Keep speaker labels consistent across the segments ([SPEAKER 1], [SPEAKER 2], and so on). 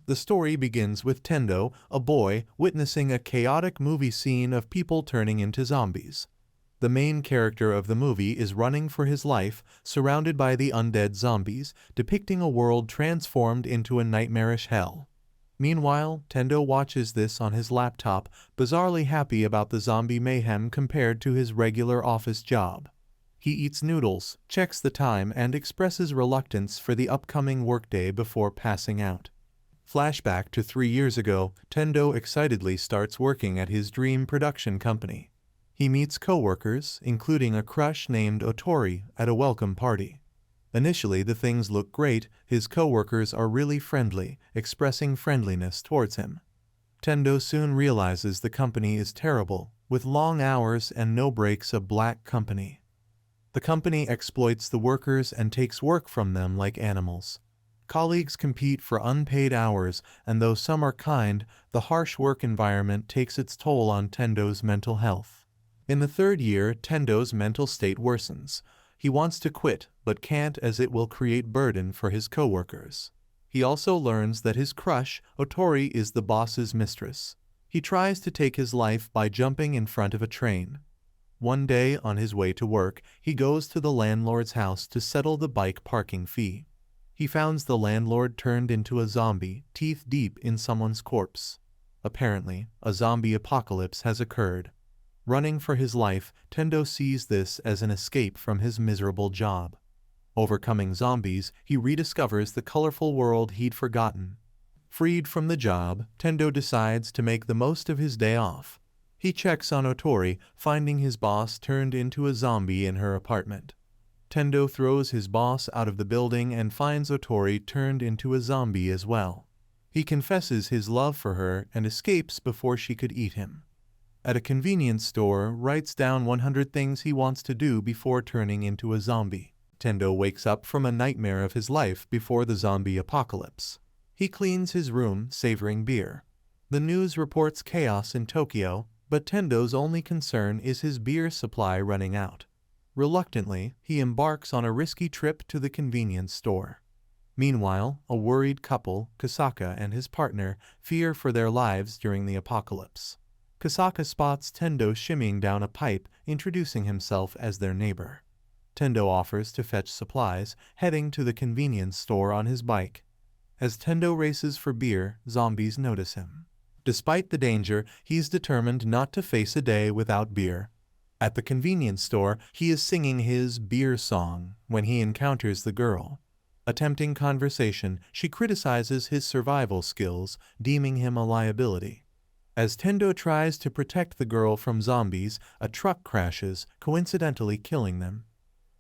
[SPEAKER 1] The story begins with Tendo, a boy, witnessing a chaotic movie scene of people turning into zombies. The main character of the movie is running for his life, surrounded by the undead zombies, depicting a world transformed into a nightmarish hell. Meanwhile, Tendo watches this on his laptop, bizarrely happy about the zombie mayhem compared to his regular office job. He eats noodles, checks the time, and expresses reluctance for the upcoming workday before passing out. Flashback to 3 years ago, Tendo excitedly starts working at his dream production company. He meets co-workers, including a crush named Otori, at a welcome party. Initially, the things look great. His co-workers are really friendly, expressing friendliness towards him. Tendo soon realizes the company is terrible, with long hours and no breaks. A black company. The company exploits the workers and takes work from them like animals. Colleagues compete for unpaid hours, and though some are kind, the harsh work environment takes its toll on Tendo's mental health. In the 3rd year, Tendo's mental state worsens. He wants to quit, but can't as it will create burden for his coworkers. He also learns that his crush, Otori, is the boss's mistress. He tries to take his life by jumping in front of a train. One day, on his way to work, he goes to the landlord's house to settle the bike parking fee. He finds the landlord turned into a zombie, teeth deep in someone's corpse. Apparently, a zombie apocalypse has occurred. Running for his life, Tendo sees this as an escape from his miserable job. Overcoming zombies, he rediscovers the colorful world he'd forgotten. Freed from the job, Tendo decides to make the most of his day off. He checks on Otori, finding his boss turned into a zombie in her apartment. Tendo throws his boss out of the building and finds Otori turned into a zombie as well. He confesses his love for her and escapes before she could eat him. At a convenience store, writes down 100 things he wants to do before turning into a zombie. Tendo wakes up from a nightmare of his life before the zombie apocalypse. He cleans his room, savoring beer. The news reports chaos in Tokyo, but Tendo's only concern is his beer supply running out. Reluctantly, he embarks on a risky trip to the convenience store. Meanwhile, a worried couple, Kasaka and his partner, fear for their lives during the apocalypse. Kasaka spots Tendo shimmying down a pipe, introducing himself as their neighbor. Tendo offers to fetch supplies, heading to the convenience store on his bike. As Tendo races for beer, zombies notice him. Despite the danger, he's determined not to face a day without beer. At the convenience store, he is singing his beer song when he encounters the girl. Attempting conversation, she criticizes his survival skills, deeming him a liability. As Tendo tries to protect the girl from zombies, a truck crashes, coincidentally killing them.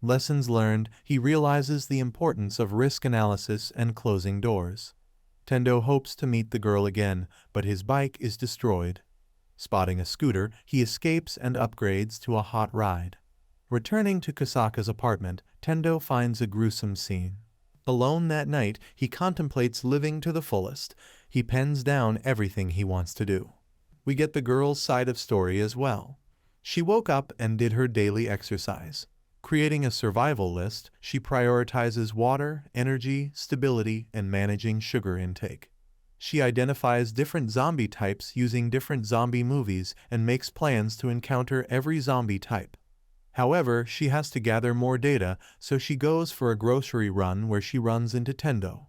[SPEAKER 1] Lessons learned, he realizes the importance of risk analysis and closing doors. Tendo hopes to meet the girl again, but his bike is destroyed. Spotting a scooter, he escapes and upgrades to a hot ride. Returning to Kasaka's apartment, Tendo finds a gruesome scene. Alone that night, he contemplates living to the fullest. He pens down everything he wants to do. We get the girl's side of story as well. She woke up and did her daily exercise. Creating a survival list, she prioritizes water, energy, stability, and managing sugar intake. She identifies different zombie types using different zombie movies and makes plans to encounter every zombie type. However, she has to gather more data, so she goes for a grocery run where she runs into Tendo.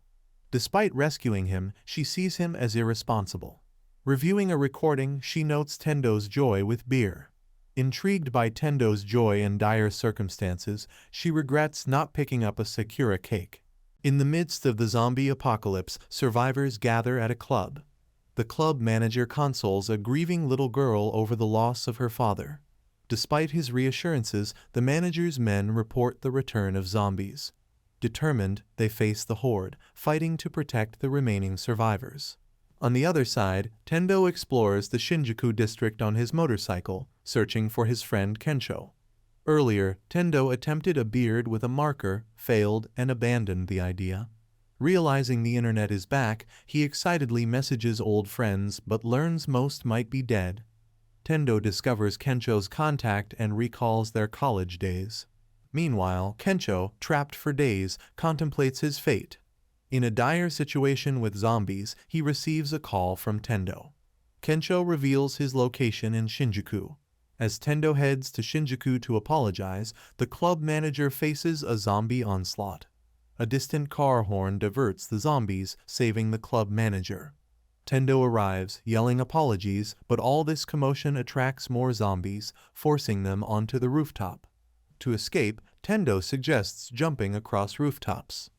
[SPEAKER 1] Despite rescuing him, she sees him as irresponsible. Reviewing a recording, she notes Tendo's joy with beer. Intrigued by Tendo's joy in dire circumstances, she regrets not picking up a Sakura cake. In the midst of the zombie apocalypse, survivors gather at a club. The club manager consoles a grieving little girl over the loss of her father. Despite his reassurances, the manager's men report the return of zombies. Determined, they face the horde, fighting to protect the remaining survivors. On the other side, Tendo explores the Shinjuku district on his motorcycle, searching for his friend Kensho. Earlier, Tendo attempted a beard with a marker, failed, and abandoned the idea. Realizing the internet is back, he excitedly messages old friends but learns most might be dead. Tendo discovers Kensho's contact and recalls their college days. Meanwhile, Kensho, trapped for days, contemplates his fate. In a dire situation with zombies, he receives a call from Tendo. Kensho reveals his location in Shinjuku. As Tendo heads to Shinjuku to apologize, the club manager faces a zombie onslaught. A distant car horn diverts the zombies, saving the club manager. Tendo arrives, yelling apologies, but all this commotion attracts more zombies, forcing them onto the rooftop. To escape, Tendo suggests jumping across rooftops.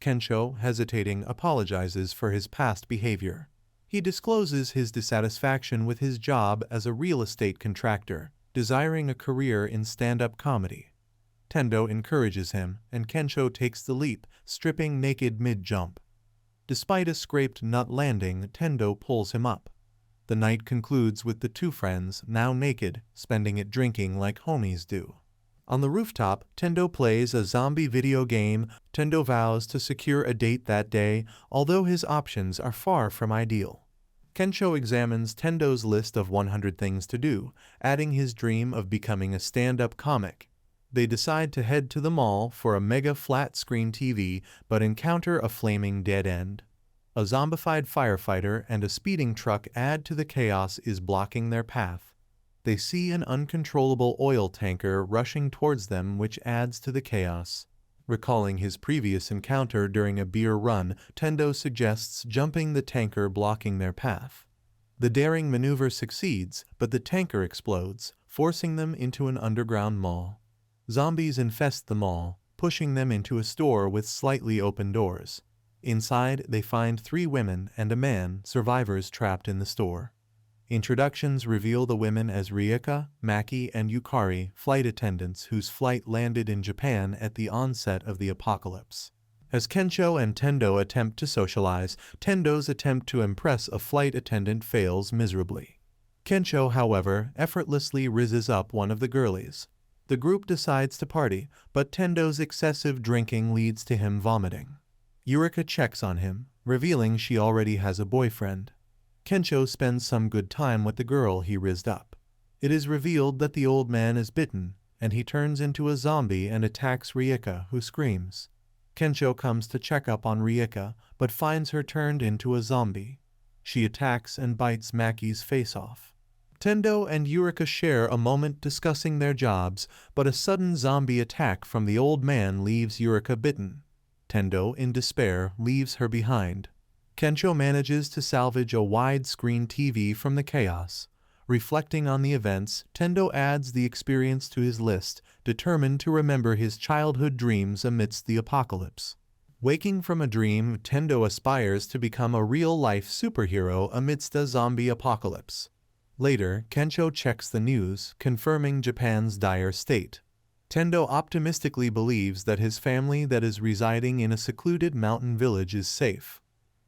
[SPEAKER 1] Kensho, hesitating, apologizes for his past behavior. He discloses his dissatisfaction with his job as a real estate contractor, desiring a career in stand-up comedy. Tendo encourages him, and Kensho takes the leap, stripping naked mid-jump. Despite a scraped nut landing, Tendo pulls him up. The night concludes with the two friends, now naked, spending it drinking like homies do. On the rooftop, Tendo plays a zombie video game. Tendo vows to secure a date that day, although his options are far from ideal. Kensho examines Tendo's list of 100 things to do, adding his dream of becoming a stand-up comic. They decide to head to the mall for a mega flat-screen TV, but encounter a flaming dead end. A zombified firefighter and a speeding truck add to the chaos is blocking their path. They see an uncontrollable oil tanker rushing towards them, which adds to the chaos. Recalling his previous encounter during a beer run, Tendo suggests jumping the tanker blocking their path. The daring maneuver succeeds, but the tanker explodes, forcing them into an underground mall. Zombies infest the mall, pushing them into a store with slightly open doors. Inside, they find 3 women and a man, survivors trapped in the store. Introductions reveal the women as Rieka, Maki, and Yukari, flight attendants whose flight landed in Japan at the onset of the apocalypse. As Kensho and Tendo attempt to socialize, Tendo's attempt to impress a flight attendant fails miserably. Kensho, however, effortlessly rizzes up one of the girlies. The group decides to party, but Tendo's excessive drinking leads to him vomiting. Yurika checks on him, revealing she already has a boyfriend. Kensho spends some good time with the girl he rizzed up. It is revealed that the old man is bitten, and he turns into a zombie and attacks Rieka, who screams. Kensho comes to check up on Rieka, but finds her turned into a zombie. She attacks and bites Maki's face off. Tendo and Yurika share a moment discussing their jobs, but a sudden zombie attack from the old man leaves Yurika bitten. Tendo, in despair, leaves her behind. Kensho manages to salvage a wide-screen TV from the chaos. Reflecting on the events, Tendo adds the experience to his list, determined to remember his childhood dreams amidst the apocalypse. Waking from a dream, Tendo aspires to become a real-life superhero amidst a zombie apocalypse. Later, Kensho checks the news, confirming Japan's dire state. Tendo optimistically believes that his family that is residing in a secluded mountain village is safe.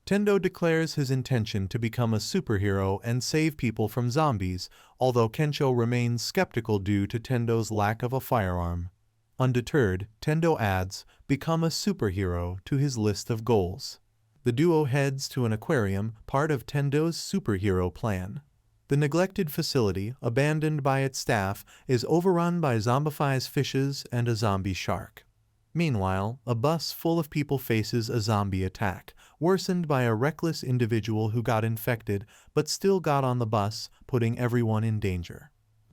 [SPEAKER 1] Tendo declares his intention to become a superhero and save people from zombies, although Kensho remains skeptical due to Tendo's lack of a firearm. Undeterred, Tendo adds, "Become a superhero" to his list of goals. The duo heads to an aquarium, part of Tendo's superhero plan. The neglected facility, abandoned by its staff, is overrun by zombified fishes and a zombie shark. Meanwhile, a bus full of people faces a zombie attack, worsened by a reckless individual who got infected but still got on the bus, putting everyone in danger.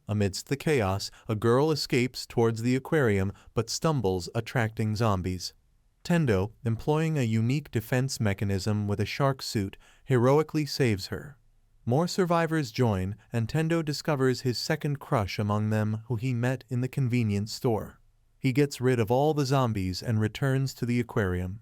[SPEAKER 1] Amidst the chaos, a girl escapes towards the aquarium but stumbles, attracting zombies. Tendo, employing a unique defense mechanism with a shark suit, heroically saves her. More survivors join, and Tendo discovers his second crush among them, who he met in the convenience store. He gets rid of all the zombies and returns to the aquarium.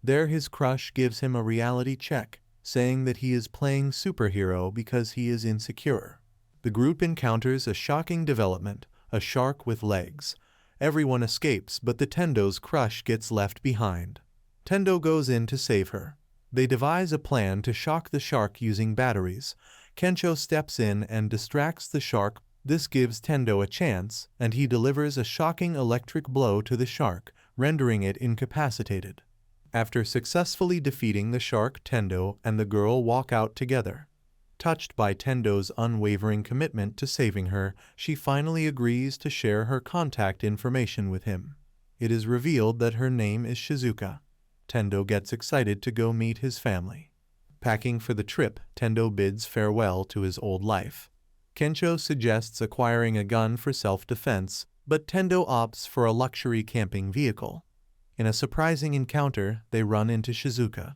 [SPEAKER 1] There his crush gives him a reality check, saying that he is playing superhero because he is insecure. The group encounters a shocking development, a shark with legs. Everyone escapes, but the Tendo's crush gets left behind. Tendo goes in to save her. They devise a plan to shock the shark using batteries. Kensho steps in and distracts the shark. This gives Tendo a chance, and he delivers a shocking electric blow to the shark, rendering it incapacitated. After successfully defeating the shark, Tendo and the girl walk out together. Touched by Tendo's unwavering commitment to saving her, she finally agrees to share her contact information with him. It is revealed that her name is Shizuka. Tendo gets excited to go meet his family. Packing for the trip, Tendo bids farewell to his old life. Kencho suggests acquiring a gun for self-defense, but Tendo opts for a luxury camping vehicle. In a surprising encounter, they run into Shizuka.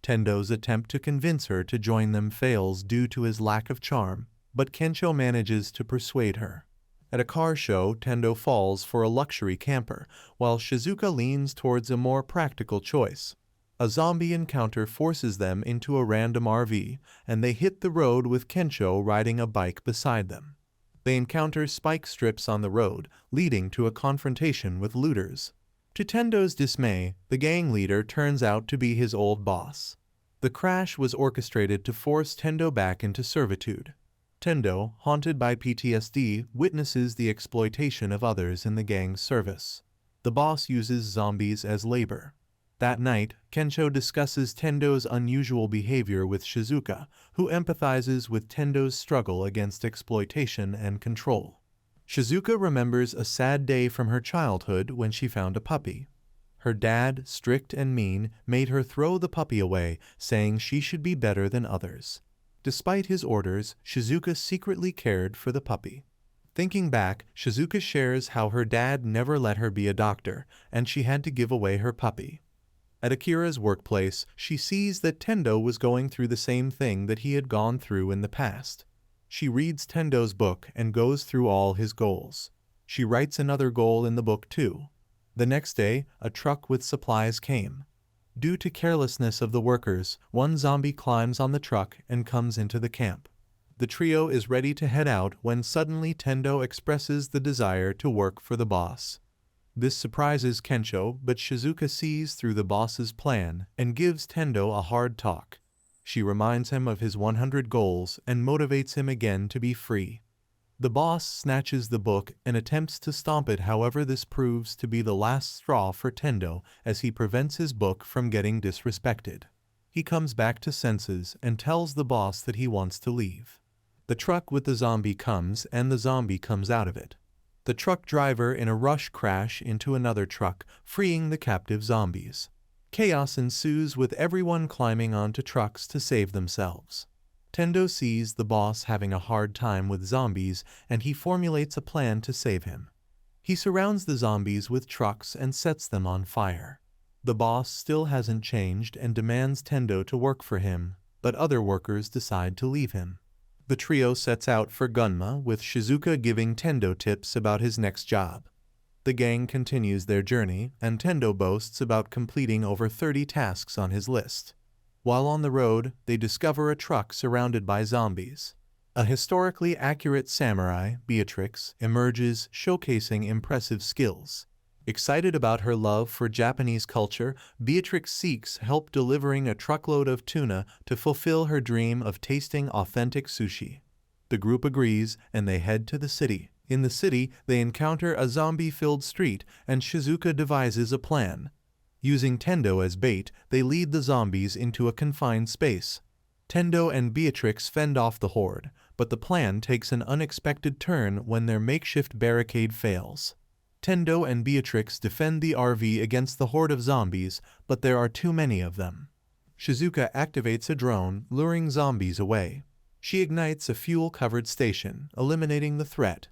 [SPEAKER 1] Tendo's attempt to convince her to join them fails due to his lack of charm, but Kencho manages to persuade her. At a car show, Tendo falls for a luxury camper, while Shizuka leans towards a more practical choice. A zombie encounter forces them into a random RV, and they hit the road with Kencho riding a bike beside them. They encounter spike strips on the road, leading to a confrontation with looters. To Tendo's dismay, the gang leader turns out to be his old boss. The crash was orchestrated to force Tendo back into servitude. Tendo, haunted by PTSD, witnesses the exploitation of others in the gang's service. The boss uses zombies as labor. That night, Kencho discusses Tendo's unusual behavior with Shizuka, who empathizes with Tendo's struggle against exploitation and control. Shizuka remembers a sad day from her childhood when she found a puppy. Her dad, strict and mean, made her throw the puppy away, saying she should be better than others. Despite his orders, Shizuka secretly cared for the puppy. Thinking back, Shizuka shares how her dad never let her be a doctor, and she had to give away her puppy. At Akira's workplace, she sees that Tendo was going through the same thing that he had gone through in the past. She reads Tendo's book and goes through all his goals. She writes another goal in the book too. The next day, a truck with supplies came. Due to carelessness of the workers, one zombie climbs on the truck and comes into the camp. The trio is ready to head out when suddenly Tendo expresses the desire to work for the boss. This surprises Kencho, but Shizuka sees through the boss's plan and gives Tendo a hard talk. She reminds him of his 100 goals and motivates him again to be free. The boss snatches the book and attempts to stomp it, however this proves to be the last straw for Tendo as he prevents his book from getting disrespected. He comes back to senses and tells the boss that he wants to leave. The truck with the zombie comes and the zombie comes out of it. The truck driver in a rush crash into another truck, freeing the captive zombies. Chaos ensues with everyone climbing onto trucks to save themselves. Tendo sees the boss having a hard time with zombies and he formulates a plan to save him. He surrounds the zombies with trucks and sets them on fire. The boss still hasn't changed and demands Tendo to work for him, but other workers decide to leave him. The trio sets out for Gunma, with Shizuka giving Tendo tips about his next job. The gang continues their journey, and Tendo boasts about completing over 30 tasks on his list. While on the road, they discover a truck surrounded by zombies. A historically accurate samurai, Beatrix, emerges, showcasing impressive skills. Excited about her love for Japanese culture, Beatrix seeks help delivering a truckload of tuna to fulfill her dream of tasting authentic sushi. The group agrees, and they head to the city. In the city, they encounter a zombie-filled street, and Shizuka devises a plan. Using Tendo as bait, they lead the zombies into a confined space. Tendo and Beatrix fend off the horde, but the plan takes an unexpected turn when their makeshift barricade fails. Tendo and Beatrix defend the RV against the horde of zombies, but there are too many of them. Shizuka activates a drone, luring zombies away. She ignites a fuel-covered station, eliminating the threat.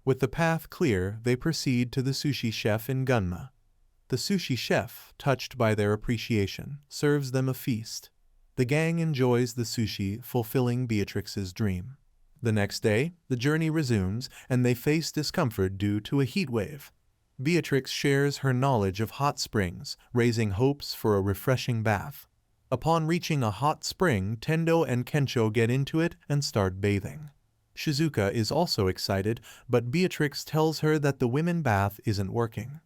[SPEAKER 1] With the path clear, they proceed to the sushi chef in Gunma. The sushi chef, touched by their appreciation, serves them a feast. The gang enjoys the sushi, fulfilling Beatrix's dream. The next day, the journey resumes, and they face discomfort due to a heat wave. Beatrix shares her knowledge of hot springs, raising hopes for a refreshing bath. Upon reaching a hot spring, Tendo and Kencho get into it and start bathing. Shizuka is also excited, but Beatrix tells her that the women bath isn't working.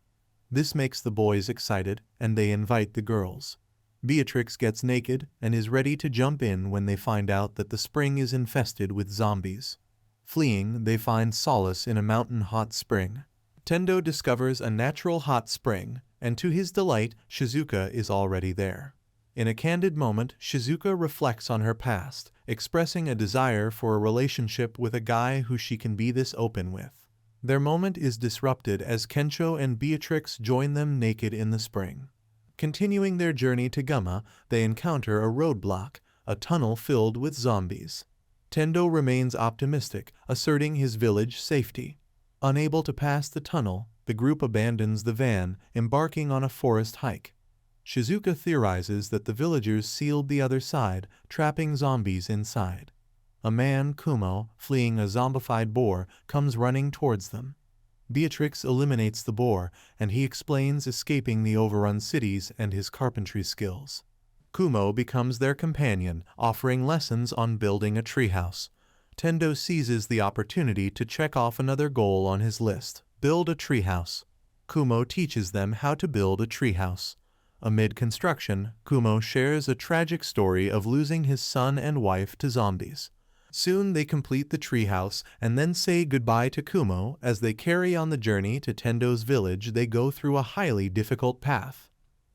[SPEAKER 1] This makes the boys excited, and they invite the girls. Beatrix gets naked and is ready to jump in when they find out that the spring is infested with zombies. Fleeing, they find solace in a mountain hot spring. Tendo discovers a natural hot spring, and to his delight, Shizuka is already there. In a candid moment, Shizuka reflects on her past, expressing a desire for a relationship with a guy who she can be this open with. Their moment is disrupted as Kencho and Beatrix join them naked in the spring. Continuing their journey to Gumma, they encounter a roadblock, a tunnel filled with zombies. Tendo remains optimistic, asserting his village safety. Unable to pass the tunnel, the group abandons the van, embarking on a forest hike. Shizuka theorizes that the villagers sealed the other side, trapping zombies inside. A man, Kumo, fleeing a zombified boar, comes running towards them. Beatrix eliminates the boar, and he explains escaping the overrun cities and his carpentry skills. Kumo becomes their companion, offering lessons on building a treehouse. Tendo seizes the opportunity to check off another goal on his list: build a treehouse. Kumo teaches them how to build a treehouse. Amid construction, Kumo shares a tragic story of losing his son and wife to zombies. Soon they complete the treehouse and then say goodbye to Kumo. As they carry on the journey to Tendo's village, they go through a highly difficult path.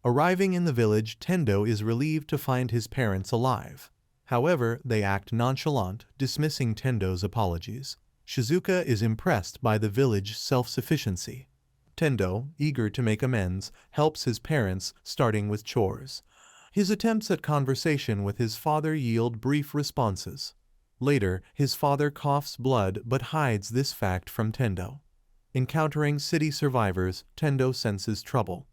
[SPEAKER 1] Arriving in the village, Tendo is relieved to find his parents alive. However, they act nonchalant, dismissing Tendo's apologies. Shizuka is impressed by the village's self-sufficiency. Tendo, eager to make amends, helps his parents, starting with chores. His attempts at conversation with his father yield brief responses. Later, his father coughs blood but hides this fact from Tendo. Encountering city survivors, Tendo senses trouble.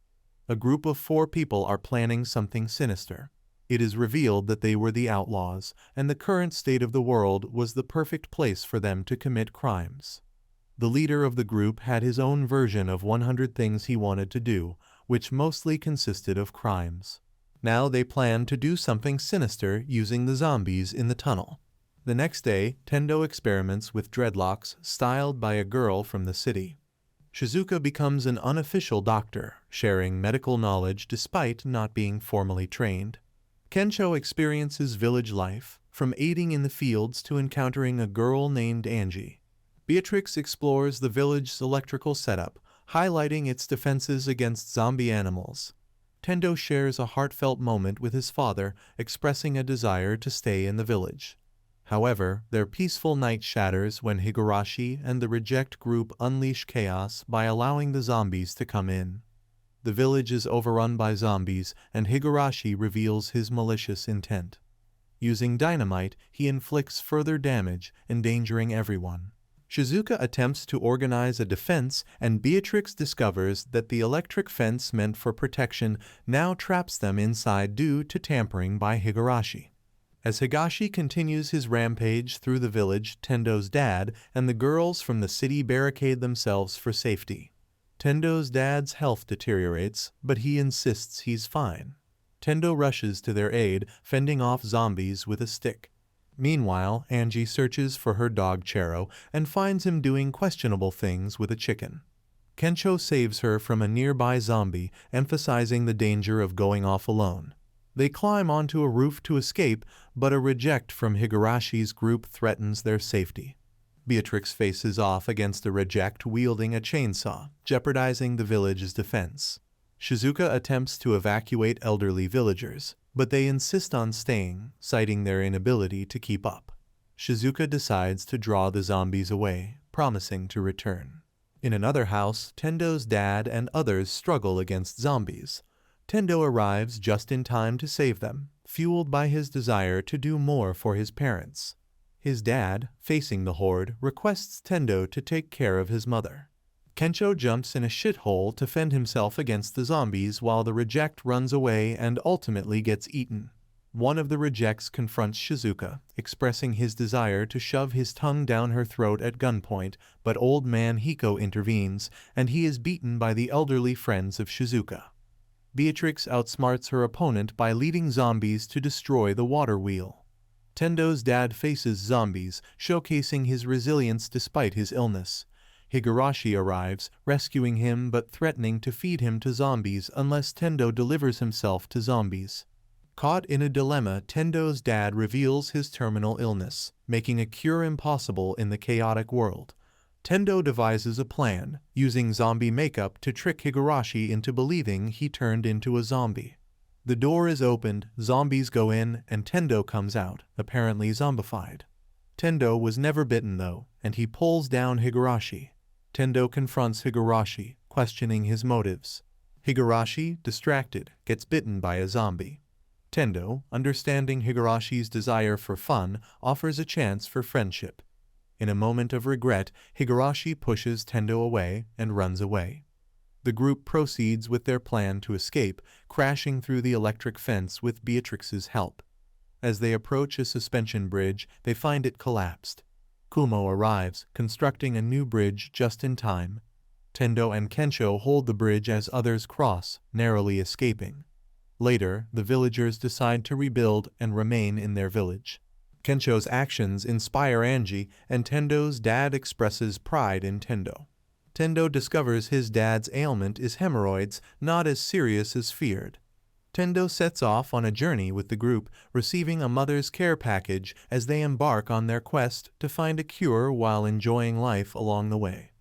[SPEAKER 1] A group of 4 people are planning something sinister. It is revealed that they were the outlaws, and the current state of the world was the perfect place for them to commit crimes. The leader of the group had his own version of 100 things he wanted to do, which mostly consisted of crimes. Now they plan to do something sinister using the zombies in the tunnel. The next day, Tendo experiments with dreadlocks styled by a girl from the city. Shizuka becomes an unofficial doctor, sharing medical knowledge despite not being formally trained. Kensho experiences village life, from aiding in the fields to encountering a girl named Angie. Beatrix explores the village's electrical setup, highlighting its defenses against zombie animals. Tendo shares a heartfelt moment with his father, expressing a desire to stay in the village. However, their peaceful night shatters when Higurashi and the Reject group unleash chaos by allowing the zombies to come in. The village is overrun by zombies, and Higurashi reveals his malicious intent. Using dynamite, he inflicts further damage, endangering everyone. Shizuka attempts to organize a defense, and Beatrix discovers that the electric fence meant for protection now traps them inside due to tampering by Higurashi. As Higashi continues his rampage through the village, Tendo's dad and the girls from the city barricade themselves for safety. Tendo's dad's health deteriorates, but he insists he's fine. Tendo rushes to their aid, fending off zombies with a stick. Meanwhile, Angie searches for her dog Chero and finds him doing questionable things with a chicken. Kensho saves her from a nearby zombie, emphasizing the danger of going off alone. They climb onto a roof to escape, but a reject from Higurashi's group threatens their safety. Beatrix faces off against a reject wielding a chainsaw, jeopardizing the village's defense. Shizuka attempts to evacuate elderly villagers, but they insist on staying, citing their inability to keep up. Shizuka decides to draw the zombies away, promising to return. In another house, Tendo's dad and others struggle against zombies. Tendo arrives just in time to save them, fueled by his desire to do more for his parents. His dad, facing the horde, requests Tendo to take care of his mother. Kensho jumps in a shithole to fend himself against the zombies while the reject runs away and ultimately gets eaten. One of the rejects confronts Shizuka, expressing his desire to shove his tongue down her throat at gunpoint, but old man Hiko intervenes, and he is beaten by the elderly friends of Shizuka. Beatrix outsmarts her opponent by leading zombies to destroy the water wheel. Tendo's dad faces zombies, showcasing his resilience despite his illness. Higurashi arrives, rescuing him but threatening to feed him to zombies unless Tendo delivers himself to zombies. Caught in a dilemma, Tendo's dad reveals his terminal illness, making a cure impossible in the chaotic world. Tendo devises a plan, using zombie makeup to trick Higurashi into believing he turned into a zombie. The door is opened, zombies go in, and Tendo comes out, apparently zombified. Tendo was never bitten though, and he pulls down Higurashi. Tendo confronts Higurashi, questioning his motives. Higurashi, distracted, gets bitten by a zombie. Tendo, understanding Higurashi's desire for fun, offers a chance for friendship. In a moment of regret, Higurashi pushes Tendo away and runs away. The group proceeds with their plan to escape, crashing through the electric fence with Beatrix's help. As they approach a suspension bridge, they find it collapsed. Kumo arrives, constructing a new bridge just in time. Tendo and Kensho hold the bridge as others cross, narrowly escaping. Later, the villagers decide to rebuild and remain in their village. Kensho's actions inspire Angie, and Tendo's dad expresses pride in Tendo. Tendo discovers his dad's ailment is hemorrhoids, not as serious as feared. Tendo sets off on a journey with the group, receiving a mother's care package as they embark on their quest to find a cure while enjoying life along the way.